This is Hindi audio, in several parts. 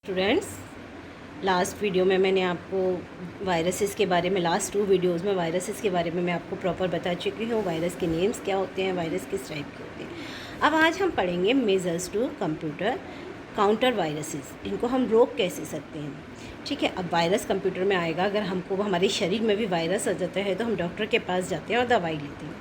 स्टूडेंट्स, लास्ट वीडियो में मैंने आपको वायरसेस के बारे में, लास्ट 2 वीडियोज़ में वायरसेस के बारे में मैं आपको प्रॉपर बता चुकी हूँ। वायरस के नेम्स क्या होते हैं, वायरस किस टाइप के होते हैं। अब आज हम पढ़ेंगे measures to computer counter viruses. इनको हम रोक कैसे सकते हैं, ठीक है। अब वायरस कंप्यूटर में आएगा, अगर हमको हमारे शरीर में भी वायरस आ जाता है तो हम डॉक्टर के पास जाते हैं और दवाई लेते हैं,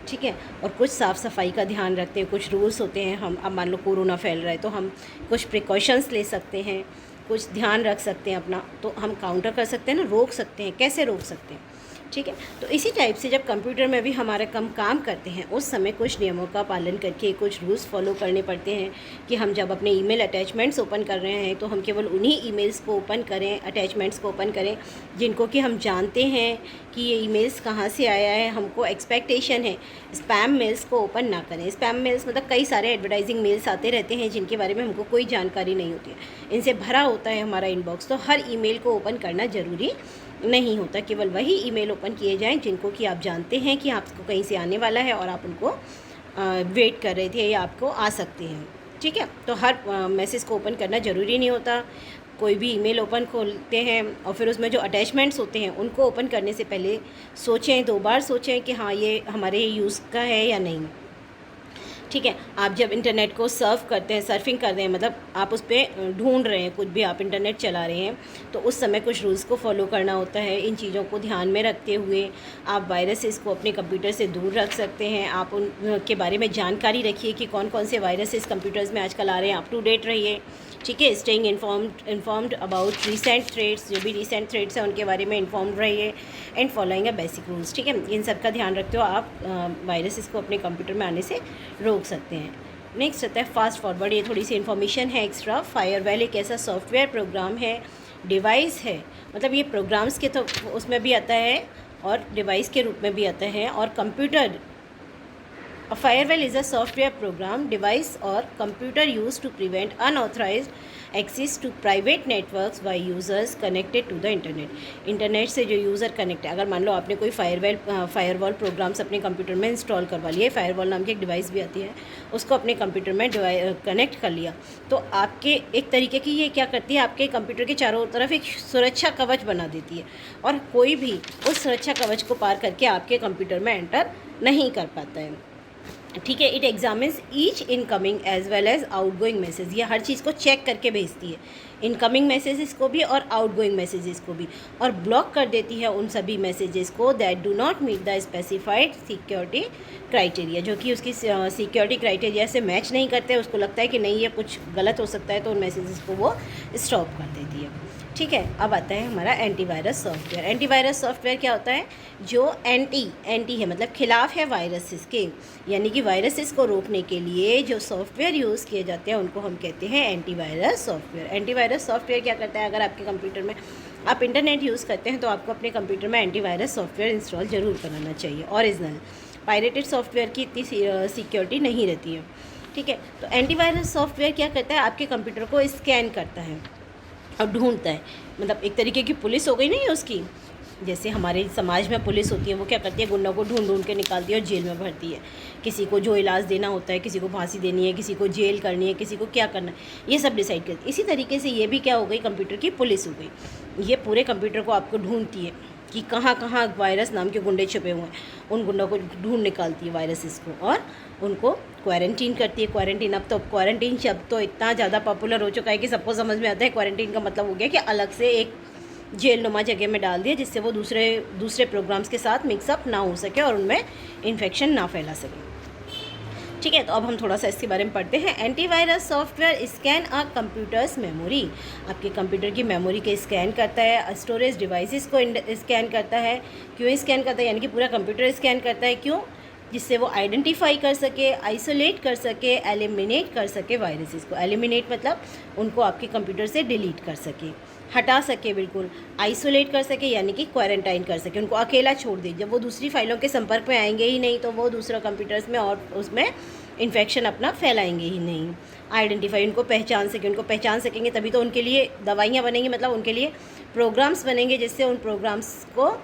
ठीक है। और कुछ साफ़ सफाई का ध्यान रखते हैं, कुछ रूल्स होते हैं। हम अब मान लो कोरोना फैल रहा है तो हम कुछ प्रिकॉशंस ले सकते हैं, कुछ ध्यान रख सकते हैं अपना, तो हम काउंटर कर सकते हैं ना, रोक सकते हैं। कैसे रोक सकते हैं, ठीक है। तो इसी टाइप से जब कंप्यूटर में भी हमारे काम करते हैं, उस समय कुछ नियमों का पालन करके कुछ रूल्स फॉलो करने पड़ते हैं कि हम जब अपने ईमेल अटैचमेंट्स ओपन कर रहे हैं तो हम केवल उन्हीं ईमेल्स को ओपन करें, अटैचमेंट्स को ओपन करें जिनको कि हम जानते हैं कि ये ईमेल्स कहाँ से आया है, हमको एक्सपेक्टेशन है। स्पैम मेल्स को ओपन ना करें। स्पैम मेल्स मतलब कई सारे एडवर्टाइजिंग मेल्स आते रहते हैं जिनके बारे में हमको कोई जानकारी नहीं होती है। इनसे भरा होता है हमारा इनबॉक्स, तो हर ईमेल को ओपन करना ज़रूरी नहीं होता। केवल वही ईमेल ओपन किए जाएं जिनको कि आप जानते हैं कि आपको कहीं से आने वाला है और आप उनको वेट कर रहे थे या आपको आ सकते हैं, ठीक है। तो हर मैसेज को ओपन करना ज़रूरी नहीं होता। कोई भी ईमेल ओपन खोलते हैं और फिर उसमें जो अटैचमेंट्स होते हैं उनको ओपन करने से पहले सोचें, 2 बार सोचें कि हाँ ये हमारे यूज़ का है या नहीं, ठीक है। आप जब इंटरनेट को सर्फ करते हैं, सर्फिंग कर रहे हैं, मतलब आप उस पर ढूंढ रहे हैं, कुछ भी आप इंटरनेट चला रहे हैं, तो उस समय कुछ रूल्स को फॉलो करना होता है। इन चीज़ों को ध्यान में रखते हुए आप वायरसेस को अपने कंप्यूटर से दूर रख सकते हैं। आप उन के बारे में जानकारी रखिए कि कौन कौन से वायरसेस कंप्यूटर्स में आजकल आ रहे हैं। अप टू डेट रहिए, ठीक है। Staying informed about recent threads, जो भी रिसेंट थ्रेड्स हैं उनके बारे में इन्फॉर्म्ड रहिए and following a basic rules, ठीक है। इन सब का ध्यान रखते हो आप वायरसेस को अपने कंप्यूटर में आने से रोक सकते हैं। नेक्स्ट आता है फास्ट फॉरवर्ड। ये थोड़ी सी इन्फॉर्मेशन है एक्स्ट्रा। फायरवॉल एक ऐसा सॉफ्टवेयर प्रोग्राम है, डिवाइस है, मतलब ये प्रोग्राम्स के तो उसमें भी आता है और डिवाइस के रूप में भी आता है। और computer, A firewall is a software program, device or computer used to prevent unauthorized access to private networks by users connected to the internet. Internet से जो यूज़र कनेक्ट है, अगर मान लो आपने कोई फायरवॉल प्रोग्राम्स अपने कंप्यूटर में इंस्टॉल करवा लिए, फायरवॉल नाम की एक डिवाइस भी आती है, उसको अपने कंप्यूटर में कनेक्ट कर लिया, तो आपके एक तरीके की ये क्या करती है, आपके कंप्यूटर के चारों तरफ एक सुरक्षा कवच बना देती है और कोई भी उस सुरक्षा कवच को पार करके आपके कंप्यूटर में एंटर नहीं कर पाता है, ठीक है। It examines each incoming as well as outgoing message. ये हर चीज़ को चेक करके भेजती है, इनकमिंग मैसेजेस को भी और आउटगोइंग मैसेजेस को भी, और ब्लॉक कर देती है उन सभी मैसेजेस को that do not meet the specified security criteria, जो कि उसकी सिक्योरिटी क्राइटेरिया से मैच नहीं करते। उसको लगता है कि नहीं ये कुछ गलत हो सकता है, तो उन मैसेजेस को वो स्टॉप कर देती है, ठीक है। अब आता है हमारा एंटीवायरस सॉफ्टवेयर। एंटीवायरस सॉफ्टवेयर क्या होता है, जो एंटी है मतलब खिलाफ है वायरसेस के, यानी कि वायरसेस को रोकने के लिए जो सॉफ्टवेयर यूज़ किए जाते हैं उनको हम कहते हैं एंटीवायरस सॉफ्टवेयर। एंटीवायरस सॉफ्टवेयर क्या करता है, अगर आपके कंप्यूटर में आप इंटरनेट यूज़ करते हैं तो आपको अपने कंप्यूटर में एंटीवायरस सॉफ्टवेयर इंस्टॉल ज़रूर कराना चाहिए। ओरिजिनल पायरेटेड सॉफ्टवेयर की इतनी सिक्योरिटी नहीं रहती है, ठीक है। तो एंटीवायरस सॉफ्टवेयर क्या करता है, आपके कंप्यूटर को स्कैन करता है और ढूंढता है, मतलब एक तरीके की पुलिस हो गई नहीं है उसकी। जैसे हमारे समाज में पुलिस होती है, वो क्या करती है, गुंडों को ढूंढ ढूंढ के निकालती है और जेल में भरती है। किसी को जो इलाज देना होता है, किसी को फांसी देनी है, किसी को जेल करनी है, किसी को क्या करना है, ये सब डिसाइड करती है। इसी तरीके से ये भी क्या हो गई, कंप्यूटर की पुलिस हो गई। ये पूरे कंप्यूटर को आपको ढूंढती है कि कहाँ कहाँ वायरस नाम के गुंडे छुपे हुए हैं, उन गुंडों को ढूंढ निकालती है वायरसेस को, और उनको क्वारंटीन करती है। क्वारंटीन, अब तो क्वारंटीन शब्द तो इतना ज़्यादा पॉपुलर हो चुका है कि सबको समझ में आता है। क्वारंटीन का मतलब हो गया कि अलग से एक जेल नुमा जगह में डाल दिया, जिससे वो दूसरे प्रोग्राम्स के साथ मिक्सअप ना हो सके और उनमें इन्फेक्शन ना फैला सके, ठीक है। तो अब हम थोड़ा सा इसके बारे में पढ़ते हैं। एंटीवायरस सॉफ्टवेयर स्कैन अ कंप्यूटर्स मेमोरी, आपके कंप्यूटर की मेमोरी के स्कैन करता है। स्टोरेज डिवाइसेस को स्कैन करता है। क्यों स्कैन करता है, यानी कि पूरा कंप्यूटर स्कैन करता है, क्यों, जिससे वो आइडेंटिफाई कर सके, आइसोलेट कर सके, एलिमिनेट कर सके वायरसेस को। एलिमिनेट मतलब उनको आपके कंप्यूटर से डिलीट कर सके, हटा सके, बिल्कुल आइसोलेट कर सके, यानी कि क्वारंटाइन कर सके, उनको अकेला छोड़ दे। जब वो दूसरी फाइलों के संपर्क में आएंगे ही नहीं तो वो दूसरा कंप्यूटर्स में और उसमें इन्फेक्शन अपना फैलाएंगे ही नहीं। आइडेंटिफाई, उनको पहचान सके, उनको पहचान सकेंगे तभी तो उनके लिए दवाइयाँ बनेंगी, मतलब उनके लिए प्रोग्राम्स बनेंगे जिससे उन प्रोग्राम्स को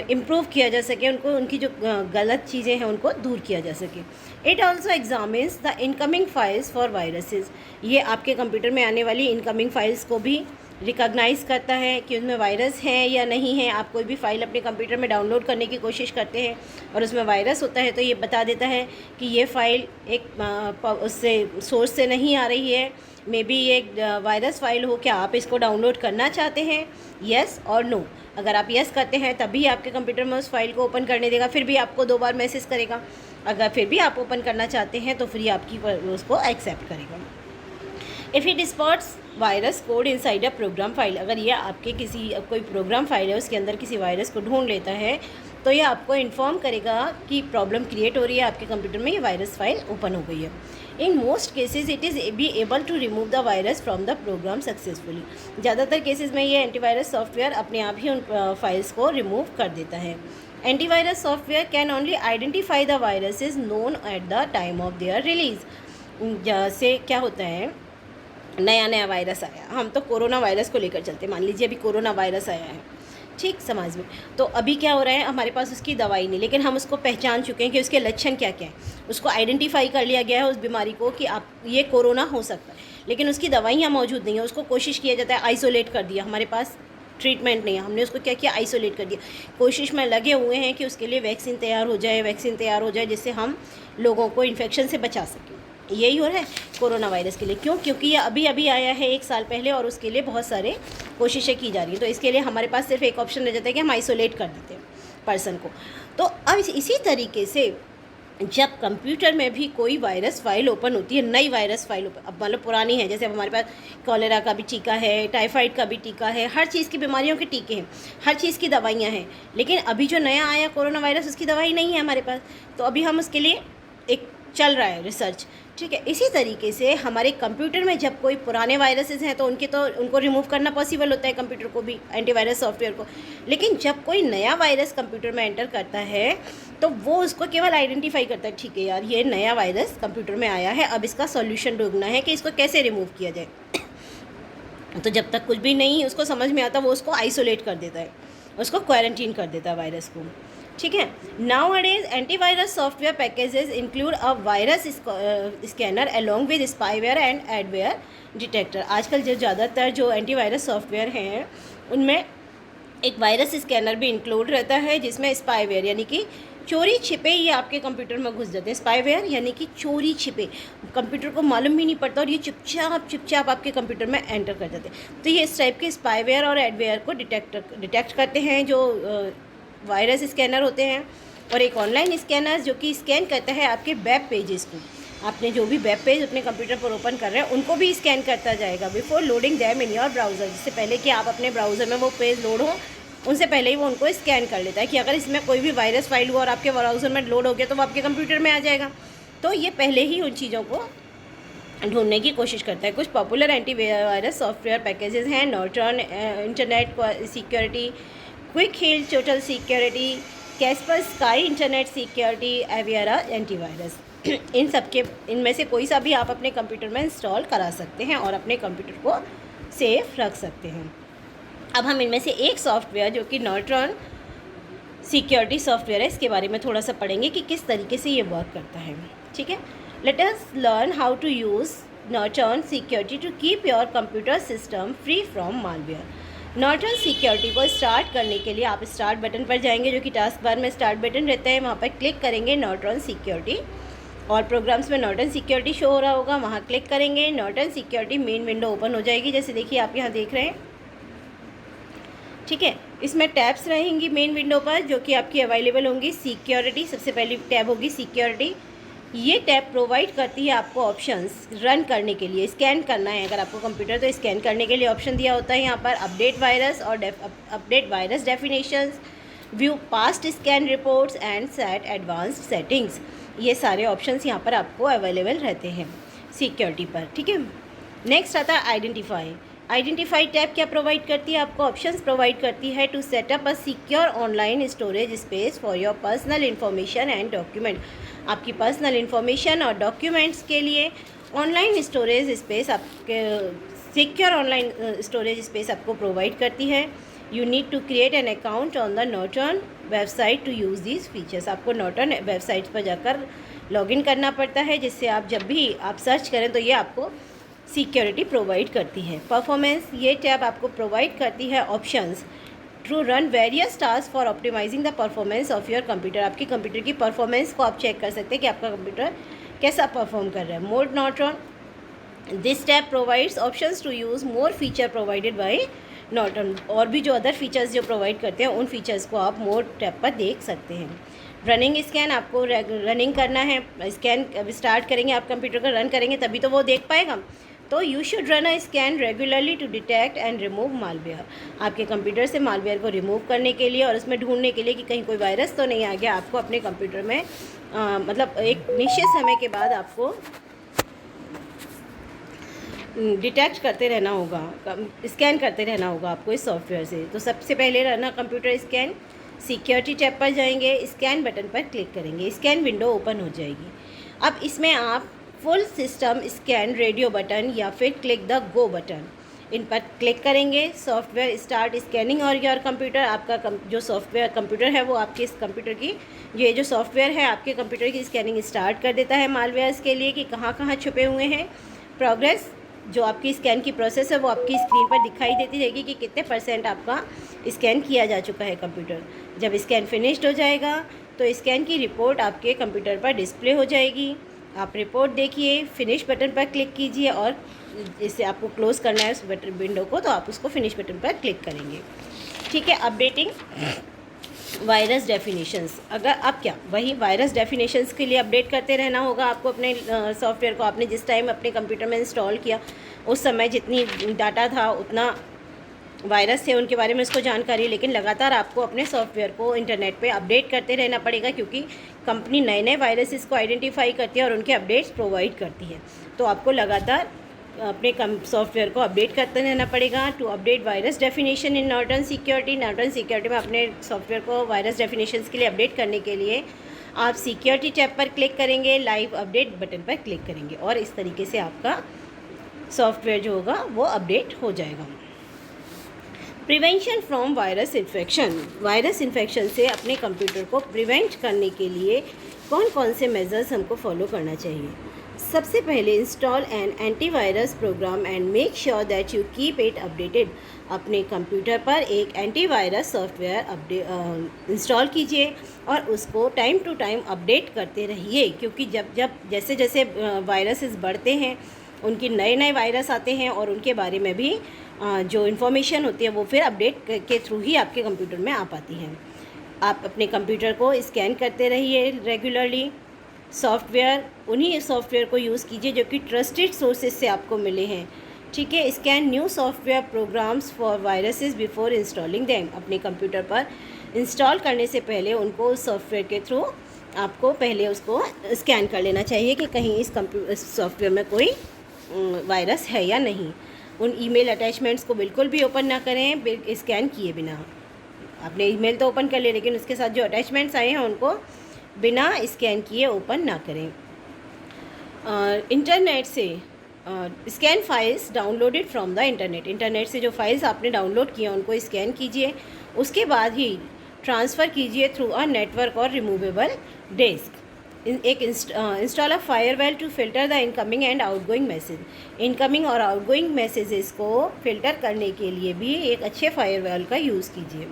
इम्प्रूव किया जा सके, उनको उनकी जो गलत चीज़ें हैं उनको दूर किया जा सके। It also examines the incoming files for viruses. ये आपके कंप्यूटर में आने वाली इनकमिंग फाइल्स को भी रिकॉग्नाइज़ करता है कि उसमें वायरस है या नहीं है। आप कोई भी फ़ाइल अपने कंप्यूटर में डाउनलोड करने की कोशिश करते हैं और उसमें वायरस होता है तो ये बता देता है कि ये फ़ाइल एक उससे सोर्स से नहीं आ रही है, मे बी ये एक वायरस फ़ाइल हो, क्या आप इसको डाउनलोड करना चाहते हैं, येस और नो। अगर आप येस करते हैं तभी आपके कंप्यूटर में उस फाइल को ओपन करने देगा, फिर भी आपको 2 बार मैसेज करेगा। अगर फिर भी आप ओपन करना चाहते हैं तो फिर आपकी उसको एक्सेप्ट करेगा। If it spots virus code inside a program file, अगर ये आपके किसी कोई प्रोग्राम फाइल है उसके अंदर किसी वायरस को ढूंढ लेता है तो ये आपको इन्फॉर्म करेगा कि प्रॉब्लम क्रिएट हो रही है, आपके कंप्यूटर में ये वायरस फाइल ओपन हो गई है। In most cases it is be able to remove the virus from the program successfully. ज़्यादातर केसेस में ये एंटीवायरस सॉफ्टवेयर अपने आप ही उन फाइल्स को रिमूव कर देता है। Antivirus software can only identify the viruses known at the time of their release. जैसे क्या होता है, नया वायरस आया, हम तो कोरोना वायरस को लेकर चलते, मान लीजिए अभी कोरोना वायरस आया है, ठीक, समाज में, तो अभी क्या हो रहा है, हमारे पास उसकी दवाई नहीं, लेकिन हम उसको पहचान चुके हैं कि उसके लक्षण क्या क्या हैं, उसको आइडेंटिफाई कर लिया गया है उस बीमारी को कि आप ये कोरोना हो सकता है, लेकिन उसकी दवाइयाँ मौजूद नहीं है। उसको कोशिश किया जाता है, आइसोलेट कर दिया, हमारे पास ट्रीटमेंट नहीं है, हमने उसको क्या किया, आइसोलेट कर दिया। कोशिश में लगे हुए हैं कि उसके लिए वैक्सीन तैयार हो जाए जिससे हम लोगों को इन्फेक्शन से बचा सकें। यही हो रहा है कोरोना वायरस के लिए। क्यों? क्योंकि ये अभी अभी आया है 1 साल पहले और उसके लिए बहुत सारे कोशिशें की जा रही हैं। तो इसके लिए हमारे पास सिर्फ एक ऑप्शन रह जाता है कि हम आइसोलेट कर देते हैं पर्सन को। तो अब इसी तरीके से जब कंप्यूटर में भी कोई वायरस फाइल ओपन होती है, नई वायरस फाइल अब मतलब पुरानी है, जैसे अब हमारे पास कॉलेरा का भी टीका है, टाइफाइड का भी टीका है, हर चीज़ की बीमारियों के टीके हैं, हर चीज़ की दवाइयाँ हैं, लेकिन अभी जो नया आया कोरोना वायरस उसकी दवाई नहीं है हमारे पास। तो अभी हम उसके लिए एक चल रहा है रिसर्च, ठीक है। इसी तरीके से हमारे कंप्यूटर में जब कोई पुराने वायरसेस हैं तो उनको रिमूव करना पॉसिबल होता है कंप्यूटर को भी, एंटीवायरस सॉफ्टवेयर को। लेकिन जब कोई नया वायरस कंप्यूटर में एंटर करता है तो वो उसको केवल आइडेंटिफाई करता है, ठीक है यार ये नया वायरस कंप्यूटर में आया है, अब इसका सॉल्यूशन ढूंढना है कि इसको कैसे रिमूव किया जाए। तो जब तक कुछ भी नहीं उसको समझ में आता वो उसको आइसोलेट कर देता है, उसको क्वारंटीन कर देता है वायरस को, ठीक है। Nowadays antivirus software packages include a virus scanner along with spyware and adware detector. आजकल जो ज़्यादातर जो एंटीवायरस सॉफ्टवेयर हैं उनमें एक वायरस स्कैनर भी इंक्लूड रहता है, जिसमें स्पाईवेयर यानी कि चोरी छिपे ये आपके कंप्यूटर में घुस जाते हैं। स्पाईवेयर यानी कि चोरी छिपे, कंप्यूटर को मालूम भी नहीं पड़ता और ये चुपचाप आपके कंप्यूटर में एंटर कर जाते हैं। तो ये इस टाइप के स्पाईवेयर और एडवेयर को डिटेक्ट करते हैं जो वायरस स्कैनर होते हैं। और एक ऑनलाइन स्कैनर जो कि स्कैन करता है आपके वेब पेजेस को, आपने जो भी वेब पेज अपने कंप्यूटर पर ओपन कर रहे हैं उनको भी स्कैन करता जाएगा before loading them in your browser. जिससे पहले कि आप अपने ब्राउज़र में वो पेज लोड हो उनसे पहले ही वो उनको स्कैन कर लेता है कि अगर इसमें कोई भी वायरस फाइल हुआ और आपके ब्राउज़र में लोड हो गया तो वो आपके कंप्यूटर में आ जाएगा। तो ये पहले ही उन चीज़ों को ढूंढने की कोशिश करता है। कुछ पॉपुलर एंटीवायरस सॉफ्टवेयर पैकेजेस हैं Norton internet security, Quick Heal total security, Kaspersky internet security, Avira antivirus. इनमें से कोई सा भी आप अपने कंप्यूटर में इंस्टॉल करा सकते हैं और अपने कंप्यूटर को सेफ रख सकते हैं। अब हम इनमें से एक सॉफ्टवेयर जो कि नॉर्टन सिक्योरिटी सॉफ्टवेयर है इसके बारे में थोड़ा सा पढ़ेंगे कि किस तरीके से ये वर्क करता है, ठीक है। Let us learn how to use Norton security to keep your computer system free from malware. Norton security को स्टार्ट करने के लिए आप स्टार्ट बटन पर जाएंगे, जो कि टास्क बार में स्टार्ट बटन रहता है, वहाँ पर क्लिक करेंगे नॉर्टन सिक्योरिटी और प्रोग्राम्स में नॉर्टन सिक्योरिटी शो हो रहा होगा, वहाँ क्लिक करेंगे। Norton security main window open हो जाएगी, जैसे देखिए आप यहाँ देख रहे हैं, ठीक है। इसमें टैब्स रहेंगी मेन विंडो पर जो कि आपकी अवेलेबल होंगी। सिक्योरिटी सबसे पहली टैब होगी सिक्योरिटी। ये टैब प्रोवाइड करती है आपको ऑप्शंस रन करने के लिए, स्कैन करना है अगर आपको कंप्यूटर तो स्कैन करने के लिए ऑप्शन दिया होता है यहाँ पर। अपडेट वायरस और update virus definitions, view past scan reports and set advanced settings, ये सारे ऑप्शंस यहाँ पर आपको अवेलेबल रहते हैं सिक्योरिटी पर, ठीक है। नेक्स्ट आता है आइडेंटिफाई टैब क्या प्रोवाइड करती है आपको, ऑप्शंस प्रोवाइड करती है to set up a secure online storage space for your personal information and document. आपकी पर्सनल इन्फॉर्मेशन और डॉक्यूमेंट्स के लिए ऑनलाइन स्टोरेज स्पेस आपके सिक्योर ऑनलाइन स्टोरेज स्पेस आपको प्रोवाइड करती है। You need to create an account on the Norton website to use these features. आपको नॉर्टन वेबसाइट पर जाकर लॉगिन करना पड़ता है, जिससे आप जब भी आप सर्च करें तो ये आपको सिक्योरिटी प्रोवाइड करती है। परफॉर्मेंस, ये टैब आपको प्रोवाइड करती है options to run various task for optimising the performance of your computer. आपके कंप्यूटर की परफॉर्मेंस को आप चेक कर सकते हैं कि आपका कंप्यूटर कैसा परफॉर्म कर रहा है। Mode Norton, this tab provides options to use more feature provided by Norton. और भी जो अदर फीचर्स जो प्रोवाइड करते हैं उन फीचर्स को आप मोड टैब पर देख सकते हैं। रनिंग स्कैन, आपको रनिंग करना है, स्कैन स्टार्ट करेंगे आप कंप्यूटर का, रन करेंगे तभी तो वो देख पाएगा। तो you should run a scan regularly to detect and remove malware. आपके कंप्यूटर से मालवेयर को रिमूव करने के लिए और उसमें ढूंढने के लिए कि कहीं कोई वायरस तो नहीं आ गया, आपको अपने कंप्यूटर में मतलब एक निश्चित समय के बाद आपको डिटेक्ट करते रहना होगा, स्कैन करते रहना होगा आपको इस सॉफ्टवेयर से। तो सबसे पहले रना कंप्यूटर स्कैन, सिक्योरिटी टैब पर जाएंगे, स्कैन बटन पर क्लिक करेंगे, स्कैन विंडो ओपन हो जाएगी। अब इसमें आप full system scan radio button या फिर क्लिक द गो बटन, इन पर क्लिक करेंगे। सॉफ्टवेयर स्टार्ट स्कैनिंग और योर कंप्यूटर, आपका जो सॉफ्टवेयर कंप्यूटर है वो आपके इस कंप्यूटर की, ये जो सॉफ्टवेयर है आपके कंप्यूटर की स्कैनिंग स्टार्ट कर देता है मालवेयर्स के लिए कि कहाँ कहाँ छुपे हुए हैं। प्रोग्रेस, जो आपकी स्कैन की प्रोसेस है वो आपकी स्क्रीन पर दिखाई देती रहेगी कि कितने % आपका स्कैन किया जा चुका है कंप्यूटर। जब स्कैन फिनिश्ड हो जाएगा तो स्कैन की रिपोर्ट आपके कंप्यूटर पर डिस्प्ले हो जाएगी। आप रिपोर्ट देखिए, फिनिश बटन पर क्लिक कीजिए और इसे आपको क्लोज़ करना है उस बटन विंडो को, तो आप उसको फिनिश बटन पर क्लिक करेंगे। ठीक है। अपडेटिंग वायरस डेफिनेशंस, अगर आप क्या वही वायरस डेफिनेशंस के लिए अपडेट करते रहना होगा आपको अपने सॉफ्टवेयर को। आपने जिस टाइम अपने कंप्यूटर में इंस्टॉल किया उस समय जितनी डाटा था उतना वायरस थे उनके बारे में उसको जानकारी है, लेकिन लगातार आपको अपने सॉफ्टवेयर को इंटरनेट पे अपडेट करते रहना पड़ेगा, क्योंकि कंपनी नए नए वायरसेस को आइडेंटिफाई करती है और उनके अपडेट्स प्रोवाइड करती है। तो आपको लगातार अपने सॉफ्टवेयर को अपडेट करते रहना पड़ेगा। To update virus definition in Norton security, Norton security में अपने सॉफ्टवेयर को वायरस डेफिनेशन के लिए अपडेट करने के लिए आप सिक्योरिटी टैब पर क्लिक करेंगे, लाइव अपडेट बटन पर क्लिक करेंगे और इस तरीके से आपका सॉफ्टवेयर जो होगा वो अपडेट हो जाएगा। Prevention from virus infection, virus infection से अपने कंप्यूटर को प्रिवेंट करने के लिए कौन कौन से मेजर्स हमको फॉलो करना चाहिए। सबसे पहले install an antivirus program and make sure that you keep it updated. अपने कंप्यूटर पर एक एंटीवायरस सॉफ्टवेयर इंस्टॉल कीजिए और उसको टाइम टू टाइम अपडेट करते रहिए, क्योंकि जब जैसे जैसे वायरसेस बढ़ते हैं उनके नए नए वायरस आते हैं और उनके बारे में भी जो इन्फॉर्मेशन होती है वो फिर अपडेट के थ्रू ही आपके कंप्यूटर में आ पाती है। आप अपने कंप्यूटर को स्कैन करते रहिए रेगुलरली। सॉफ्टवेयर, उन्हीं सॉफ्टवेयर को यूज़ कीजिए जो कि ट्रस्टेड सोर्सेज से आपको मिले हैं। ठीक है। Scan new software programmes for viruses before installing them. अपने कंप्यूटर पर इंस्टॉल करने से पहले उनको उस सॉफ्टवेयर के थ्रू आपको पहले उसको स्कैन कर लेना चाहिए कि कहीं इस सॉफ्टवेयर में कोई वायरस है या नहीं। उन ईमेल अटैचमेंट्स को बिल्कुल भी ओपन ना करें स्कैन किए बिना। आपने ईमेल तो ओपन कर लिया लेकिन उसके साथ जो अटैचमेंट्स आए हैं उनको बिना स्कैन किए ओपन ना करें। इंटरनेट से scan files downloaded from the internet से जो फाइल्स आपने डाउनलोड किए उनको स्कैन कीजिए, उसके बाद ही ट्रांसफ़र कीजिए थ्रू अ नेटवर्क और रिमूवेबल डिस्क। एक install a firewall to filter the incoming and outgoing message. Incoming और आउटगोइंग मैसेजेस को फिल्टर करने के लिए भी एक अच्छे फायरवॉल का यूज़ कीजिए।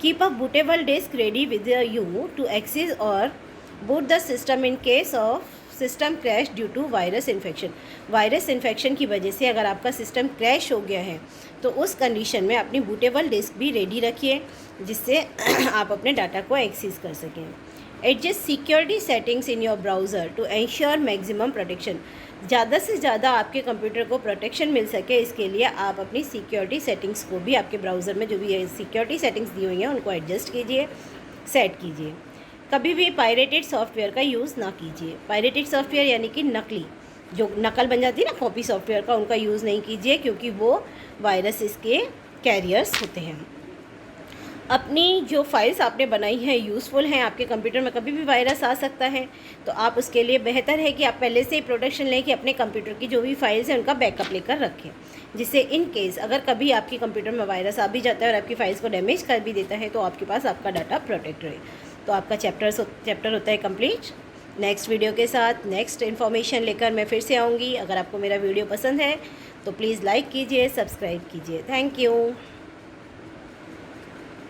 Keep a bootable disk ready with you to access or boot the system in case of system crash due to virus infection. Virus infection की वजह से अगर आपका सिस्टम क्रैश हो गया है तो उस कंडीशन में अपनी बूटेबल डिस्क भी रेडी रखिए, जिससे आप अपने डाटा को एक्सेस कर सकें। Adjust security settings in your browser to ensure maximum protection. ज़्यादा से ज़्यादा आपके कंप्यूटर को प्रोटेक्शन मिल सके, इसके लिए आप अपनी सिक्योरिटी सेटिंग्स को भी आपके ब्राउज़र में जो भी सिक्योरिटी सेटिंग्स दी हुई हैं उनको एडजस्ट कीजिए, सेट कीजिए। कभी भी पायरेटेड सॉफ्टवेयर का यूज़ ना कीजिए। पायरेटेड सॉफ्टवेयर यानी कि नकली, जो नकल बन जाती है ना कॉपी सॉफ्टवेयर का, उनका यूज़ नहीं कीजिए, क्योंकि वो वायरसेस के कैरियर्स होते हैं। अपनी जो फाइल्स आपने बनाई हैं यूज़फुल हैं, आपके कंप्यूटर में कभी भी वायरस आ सकता है, तो आप उसके लिए बेहतर है कि आप पहले से ही प्रोटेक्शन लें कि अपने कंप्यूटर की जो भी फाइल्स हैं उनका बैकअप लेकर रखें, जिससे इन केस अगर कभी आपके कंप्यूटर में वायरस आ भी जाता है और आपकी फाइल्स को डैमेज कर भी देता है तो आपके पास आपका डाटा प्रोटेक्ट रहे। तो आपका चैप्टर होता है कंप्लीट। नेक्स्ट वीडियो के साथ नेक्स्ट इन्फॉर्मेशन लेकर मैं फिर से आऊँगी। अगर आपको मेरा वीडियो पसंद है तो प्लीज़ लाइक कीजिए, सब्सक्राइब कीजिए। Thank you.